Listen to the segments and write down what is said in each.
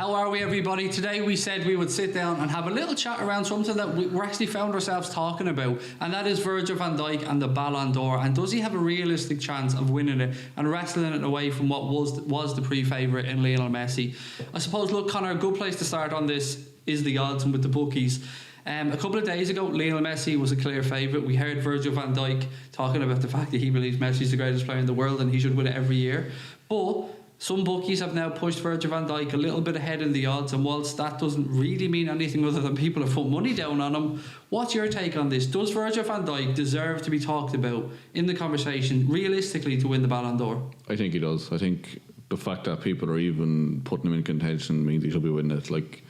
How are we, everybody? Today we said we would sit down and have a little chat around something that we're actually found ourselves talking about, and that is Virgil Van Dijk and the Ballon d'Or. And does he have a realistic chance of winning it and wrestling it away from what was the pre-favourite in Lionel Messi? I suppose, look, Conor, a good place to start on this is the odds and with the bookies. A couple of days ago, Lionel Messi was a clear favourite. We heard Virgil van Dijk talking about the fact that he believes Messi's the greatest player in the world and he should win it every year. But some bookies have now pushed Virgil van Dijk a little bit ahead in the odds, and whilst that doesn't really mean anything other than people have put money down on him, what's your take on this? Does Virgil van Dijk deserve to be talked about in the conversation realistically to win the Ballon d'Or? I think he does. I think the fact that people are even putting him in contention means he should be winning it. Like,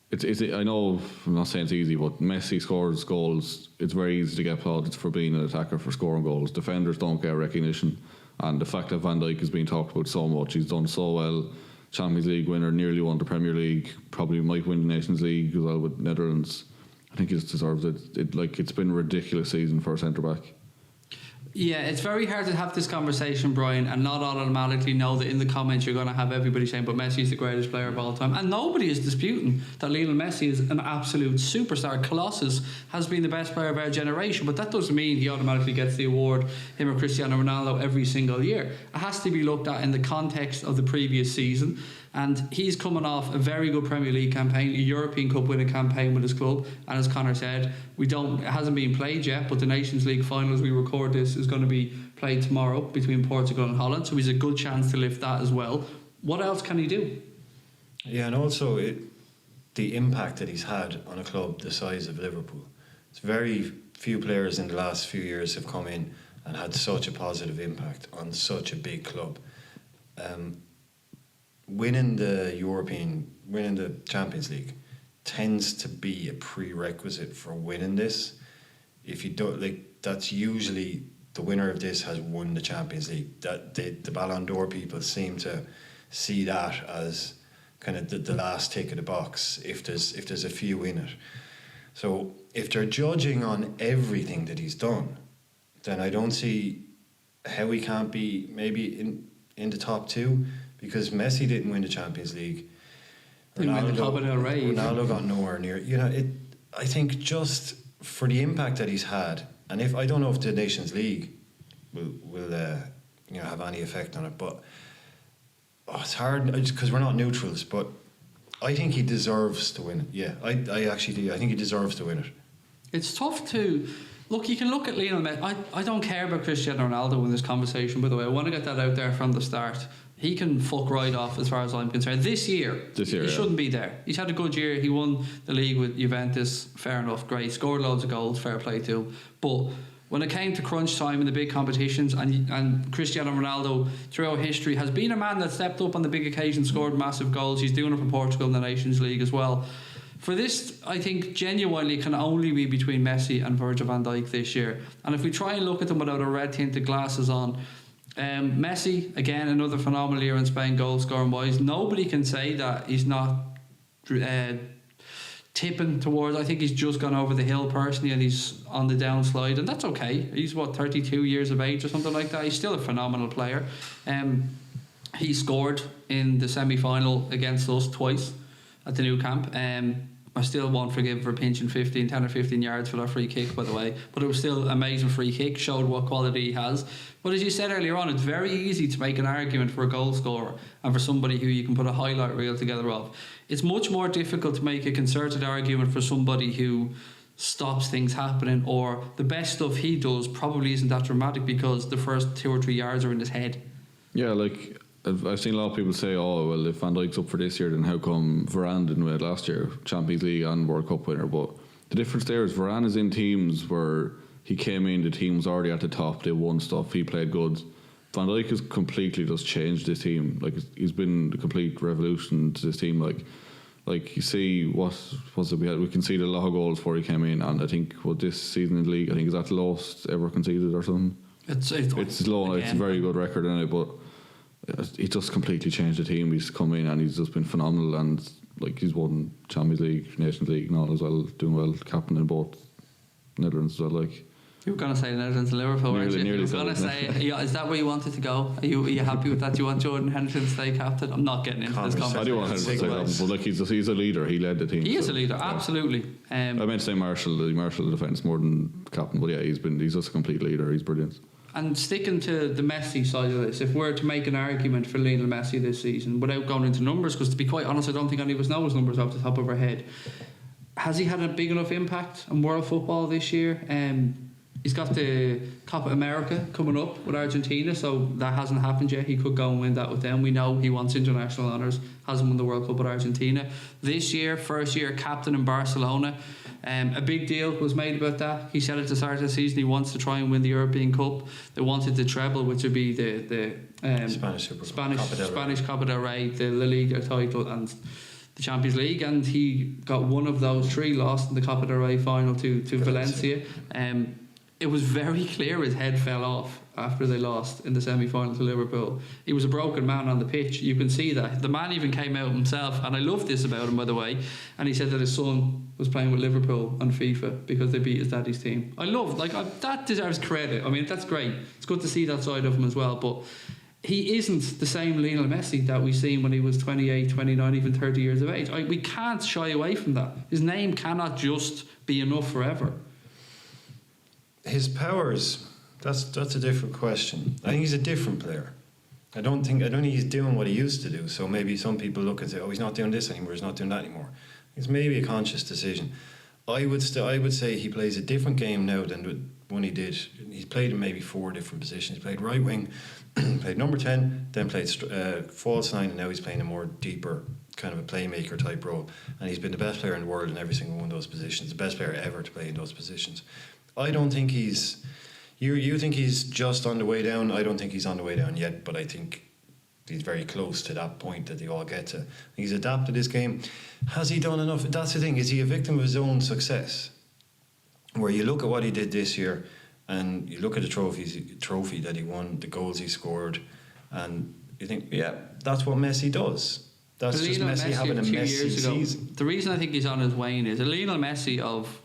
it's I know, I'm not saying it's easy, but Messi scores goals. It's very easy to get plaudits for being an attacker, for scoring goals. Defenders don't get recognition. And the fact that Van Dijk is being talked about so much, he's done so well. Champions League winner, nearly won the Premier League, probably might win the Nations League as well with Netherlands. I think he just deserves it. It's been a ridiculous season for a centre back. Yeah, it's very hard to have this conversation, Brian, and not automatically know that in the comments you're going to have everybody saying, but Messi is the greatest player of all time. And nobody is disputing that Lionel Messi is an absolute superstar. Colossus has been the best player of our generation, but that doesn't mean he automatically gets the award, him or Cristiano Ronaldo, every single year. It has to be looked at in the context of the previous season. And he's coming off a very good Premier League campaign, a European Cup winning campaign with his club. And as Conor said, it hasn't been played yet, but the Nations League final, as we record this, is going to be played tomorrow between Portugal and Holland. So he's a good chance to lift that as well. What else can he do? Yeah, and also the impact that he's had on a club the size of Liverpool. It's very few players in the last few years have come in and had such a positive impact on such a big club. Winning the Champions League tends to be a prerequisite for winning this. If you don't, that's usually the winner of this has won the Champions League. That the Ballon d'Or people seem to see that as kind of the last tick of the box if there's a few in it. So if they're judging on everything that he's done, then I don't see how he can't be maybe in the top two. Because Messi didn't win the Champions League. Ronaldo got nowhere near. I think just for the impact that he's had, and I don't know if the Nations League will have any effect on it, but it's hard because we're not neutrals. But I think he deserves to win it. Yeah, I actually do. I think he deserves to win it. It's tough to look. You can look at Lionel Messi. I don't care about Cristiano Ronaldo in this conversation. By the way, I want to get that out there from the start. He can fuck right off as far as I'm concerned. This year he shouldn't be there. He's had a good year. He won the league with Juventus. Fair enough, great. Scored loads of goals. Fair play to him. But when it came to crunch time in the big competitions, and Cristiano Ronaldo throughout history has been a man that stepped up on the big occasions, scored massive goals. He's doing it for Portugal in the Nations League as well. For this, I think genuinely can only be between Messi and Virgil van Dijk this year. And if we try and look at them without a red tinted glasses on, Messi, again, another phenomenal year in Spain goal scoring wise. Nobody can say that he's not tipping towards. I think he's just gone over the hill personally, and he's on the downslide, and that's okay. He's 32 years of age or something like that. He's still a phenomenal player. He scored in the semi-final against us twice at the Nou Camp. I still won't forgive for pinching 10 or 15 yards for that free kick, by the way. But it was still an amazing free kick, showed what quality he has. But as you said earlier on, it's very easy to make an argument for a goal scorer and for somebody who you can put a highlight reel together of. It's much more difficult to make a concerted argument for somebody who stops things happening, or the best stuff he does probably isn't that dramatic because the first 2 or 3 yards are in his head. Yeah, like I've seen a lot of people say, oh, well, if Van Dijk's up for this year, then how come Varane didn't win it last year? Champions League and World Cup winner. But the difference there is Varane is in teams where he came in, the team was already at the top, they won stuff, he played good. Van Dijk has completely just changed this team. Like, he's been a complete revolution to this team. Like you see, we can see the lot of goals before he came in, and I think this season in the league, I think is that the lowest ever conceded or something. It's low. Again. It's a very good record in it, but he just completely changed the team. He's come in and he's just been phenomenal, and like he's won Champions League, Nations League, and all as well, doing well, captain in both Netherlands as well. Like, You were going to say Netherlands and Liverpool, weren't you? Nearly You were going to say, yeah, is that where you wanted to go? Are you happy with that? Do you want Jordan Henderson to stay captain? I'm not getting into this conversation. I do want Henderson to stay captain, but like he's a leader. He led the team. He is a leader, absolutely. I meant to say Marshall the defence more than captain, but yeah, he's just a complete leader. He's brilliant. And sticking to the Messi side of this, if we're to make an argument for Lionel Messi this season, without going into numbers, because to be quite honest, I don't think any of us know his numbers off the top of our head. Has he had a big enough impact on world football this year? He's got the Copa America coming up with Argentina, so that hasn't happened yet. He could go and win that with them. We know he wants international honours, hasn't won the World Cup with Argentina. This year, first year captain in Barcelona. A big deal was made about that. He said at the start of the season he wants to try and win the European Cup. They wanted the treble, which would be the Spanish Copa del Rey, the La Liga title, and the Champions League, and he got one of those three, lost in the Copa del Rey final to Valencia. It was very clear his head fell off after they lost in the semi-final to Liverpool. He was a broken man on the pitch. You can see that. The man even came out himself, and I love this about him, by the way, and he said that his son was playing with Liverpool on FIFA because they beat his daddy's team. I love, that deserves credit. I mean, that's great. It's good to see that side of him as well, but he isn't the same Lionel Messi that we seen when he was 28, 29, even 30 years of age. We can't shy away from that. His name cannot just be enough forever. His powers, that's a different question. I think he's a different player. I don't think he's doing what he used to do. So maybe some people look and say, oh, he's not doing this anymore, he's not doing that anymore. It's maybe a conscious decision. I would say he plays a different game now than when he did. He's played in maybe 4 different positions. He played right wing, played number 10, then played false 9, and now he's playing a more deeper kind of a playmaker type role. And he's been the best player in the world in every single one of those positions, the best player ever to play in those positions. I don't think he's... You think he's just on the way down? I don't think he's on the way down yet, but I think he's very close to that point that they all get to. He's adapted his game. Has he done enough? That's the thing. Is he a victim of his own success? Where you look at what he did this year and you look at the trophy that he won, the goals he scored, and you think, yeah, that's what Messi does. That's just Messi having a Messi season. The reason I think he's on his wane is a Lionel Messi of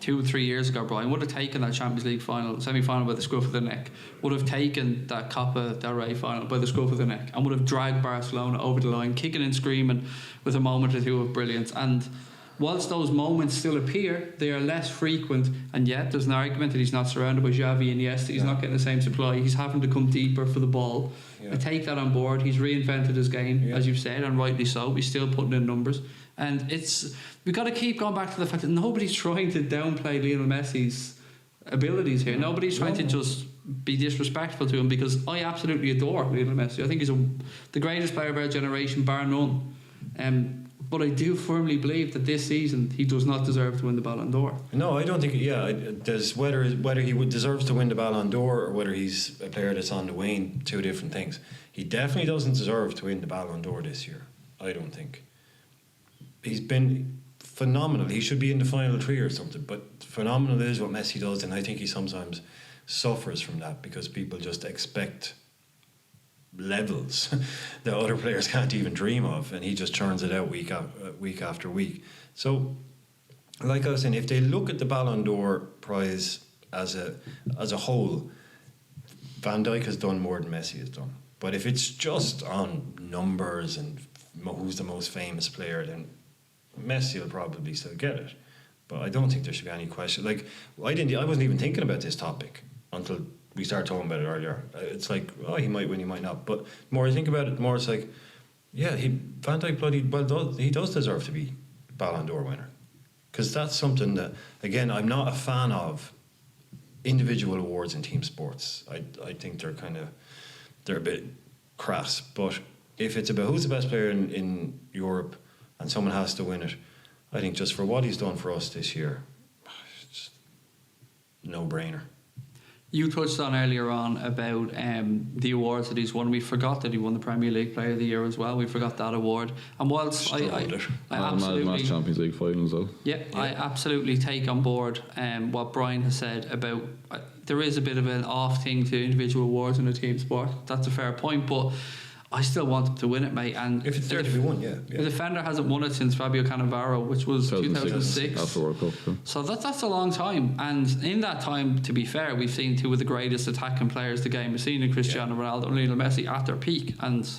2-3 years ago, Brian, would have taken that Champions League semi-final by the scruff of the neck, would have taken that Copa del Rey final by the scruff of the neck, and would have dragged Barcelona over the line, kicking and screaming with a moment or two of brilliance. And whilst those moments still appear, they are less frequent, and yet there's an argument that he's not surrounded by Xavi and Iniesta. He's not getting the same supply. He's having to come deeper for the ball. I take that on board. He's reinvented his game, as you've said, and rightly so. He's still putting in numbers. And we've got to keep going back to the fact that nobody's trying to downplay Lionel Messi's abilities here. Nobody's trying to just be disrespectful to him, because I absolutely adore Lionel Messi. I think he's the greatest player of our generation, bar none. But I do firmly believe that this season he does not deserve to win the Ballon d'Or. No, I don't think. There's whether he deserves to win the Ballon d'Or or whether he's a player that's on the wane, two different things. He definitely doesn't deserve to win the Ballon d'Or this year. I don't think. He's been phenomenal. He should be in the final 3 or something. But phenomenal is what Messi does, and I think he sometimes suffers from that because people just expect levels that other players can't even dream of, and he just churns it out week after week. So, like I was saying, if they look at the Ballon d'Or prize as a whole, Van Dijk has done more than Messi has done. But if it's just on numbers and who's the most famous player, then Messi will probably still get it. But I don't think there should be any question. Like, I wasn't even thinking about this topic until we started talking about it earlier. It's like, oh, he might win, he might not. But the more I think about it, the more it's like, yeah, Van Dijk he does deserve to be Ballon d'Or winner. Because that's something that, again, I'm not a fan of individual awards in team sports. I think they're a bit crass. But if it's about who's the best player in Europe and someone has to win it, I think just for what he's done for us this year, it's no-brainer. You touched on earlier on about the awards that he's won. We forgot that he won the Premier League Player of the Year as well. We forgot that award. And whilst I absolutely Champions League final as well. Yeah, I absolutely take on board what Brian has said about there is a bit of an off thing to individual awards in a team sport. That's a fair point, but I still want him to win it, mate. And If it's there to be won, the defender hasn't won it since Fabio Cannavaro, which was 2006. After World Cup. Yeah. So that's a long time. And in that time, to be fair, we've seen two of the greatest attacking players the game has seen in Cristiano Ronaldo and Lionel Messi at their peak, and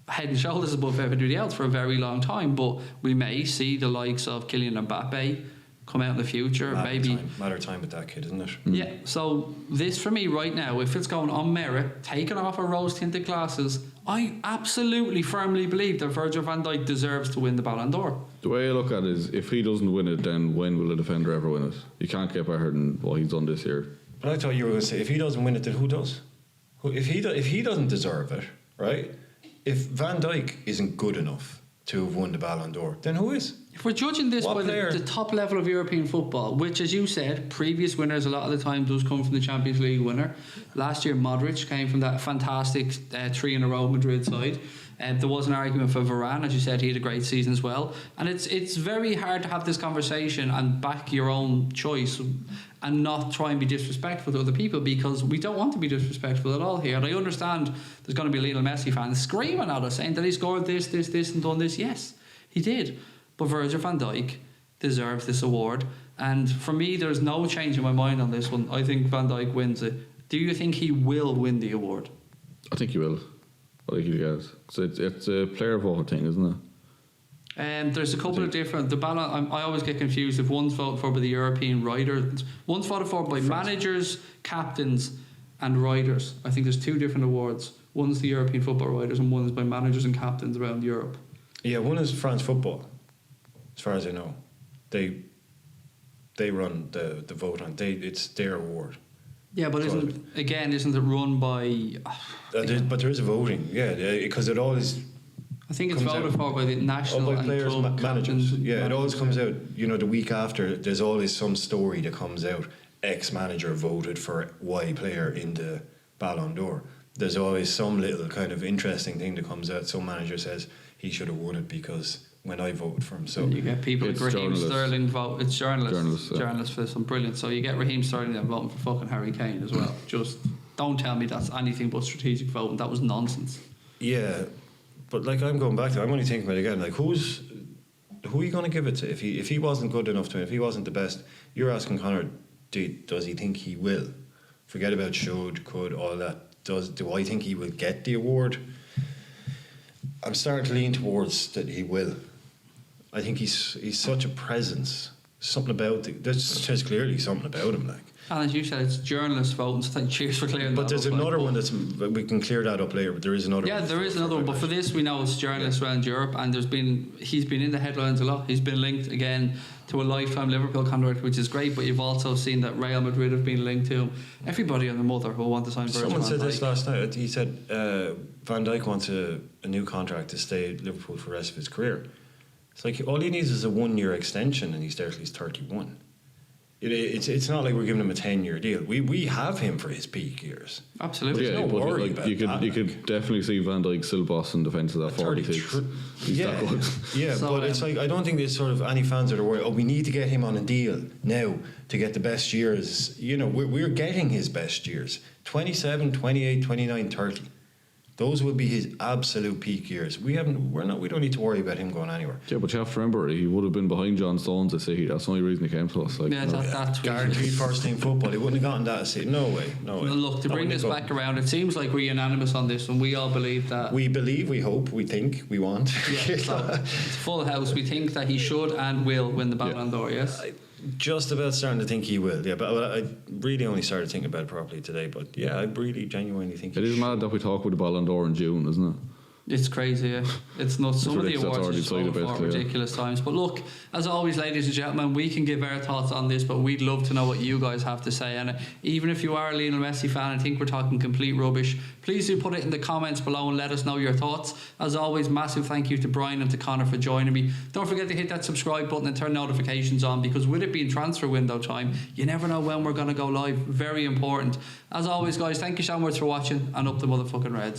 head and shoulders above everybody else for a very long time. But we may see the likes of Kylian Mbappe come out in the future. Matter of time with that kid, isn't it? Yeah, so this for me right now, if it's going on merit, taken off our rose-tinted glasses, I absolutely firmly believe that Virgil van Dijk deserves to win the Ballon d'Or. The way I look at it is, if he doesn't win it, then when will a defender ever win it? You can't get better than what he's done this year. But I thought you were going to say, if he doesn't win it, then who does? If he doesn't deserve it, right? If Van Dijk isn't good enough to have won the Ballon d'Or, then who is? If we're judging this by the top level of European football, which, as you said, previous winners a lot of the time does come from the Champions League winner. Last year, Modric came from that fantastic 3 in a row Madrid side. There was an argument for Varane, as you said, he had a great season as well. And it's very hard to have this conversation and back your own choice and not try and be disrespectful to other people, because we don't want to be disrespectful at all here. And I understand there's going to be Lionel Messi fans screaming at us saying that he scored this and done this. Yes, he did. But Virgil van Dijk deserves this award. And for me, there's no change in my mind on this one. I think Van Dijk wins it. Do you think he will win the award? I think he will. I think he gets. So it's a player vote thing, isn't it? There's a couple of different. The Ballon, I always get confused if one's voted for by the European writers, one's voted for by managers, captains, and writers. I think there's 2 different awards. One's the European football writers, and one's by managers and captains around Europe. Yeah, one is France Football, as far as I know. They run the vote on. It's their award. Yeah, but isn't it run by? But there is a voting, because it always. I think it's voted for by the national by players, and club managers. captains. It always comes out. The week after, there's always some story that comes out. Ex-manager voted for Y player in the Ballon d'Or. There's always some little kind of interesting thing that comes out. Some manager says he should have won it because when I voted for him. So and you get people like Raheem Sterling vote. It's journalists for this one. Brilliant. So you get Raheem Sterling then voting for fucking Harry Kane as well. Just don't tell me that's anything but strategic voting. That was nonsense. Yeah, but I'm going back to. I'm only thinking about it again. Who are you going to give it to? If he wasn't good enough to win, if he wasn't the best, you're asking Conor, does he think he will? Forget about should, could, all that. Do I think he will get the award? I'm starting to lean towards that he will. I think he's such a presence. Something about there's clearly something about him, And as you said, it's journalists voting, so cheers for clearing that up. But there's another one we can clear that up later, but there is another one. Yeah, there is another one, but for this we know it's journalists around Europe, and he's been in the headlines a lot. He's been linked again to a lifetime Liverpool contract, which is great, but you've also seen that Real Madrid have been linked to him. Everybody and their mother will want to sign Virgil van Dijk. Someone said this last night. He said Van Dijk wants a new contract to stay at Liverpool for the rest of his career. It's all he needs is a 1-year extension, and he's there till he's 31. It's not like we're giving him a 10-year deal. We have him for his peak years. Absolutely. Yeah, no worry about you could definitely see Van Dijk still bossing defence of that 46. He's that good. Yeah, so, but it's I don't think there's sort of any fans that are worried, we need to get him on a deal now to get the best years. We're getting his best years. 27, 28, 29, 30. Those will be his absolute peak years. We don't need to worry about him going anywhere. Yeah, but you have to remember, he would have been behind John Stones at City. That's the only reason he came to us. That's guaranteed first team football. He wouldn't have gotten that at City. No way. Look, to bring this back around, it seems like we're unanimous on this one. We all believe that. We believe, we hope, we think, we want. Yeah, so it's full house. We think that he should and will win the Ballon d'Or, yes? Just about starting to think he will, but I really only started thinking about it properly today. But yeah, I really genuinely think it is mad that we talk with the Ballon d'Or in June, isn't it? It's crazy, yeah. It's nuts. Some of the awards are just ridiculous times. But look, as always, ladies and gentlemen, we can give our thoughts on this, but we'd love to know what you guys have to say. And even if you are a Lionel Messi fan and think we're talking complete rubbish, please do put it in the comments below and let us know your thoughts. As always, massive thank you to Brian and to Conor for joining me. Don't forget to hit that subscribe button and turn notifications on, because with it being transfer window time, you never know when we're going to go live. Very important. As always, guys, thank you so much for watching, and up the motherfucking Reds.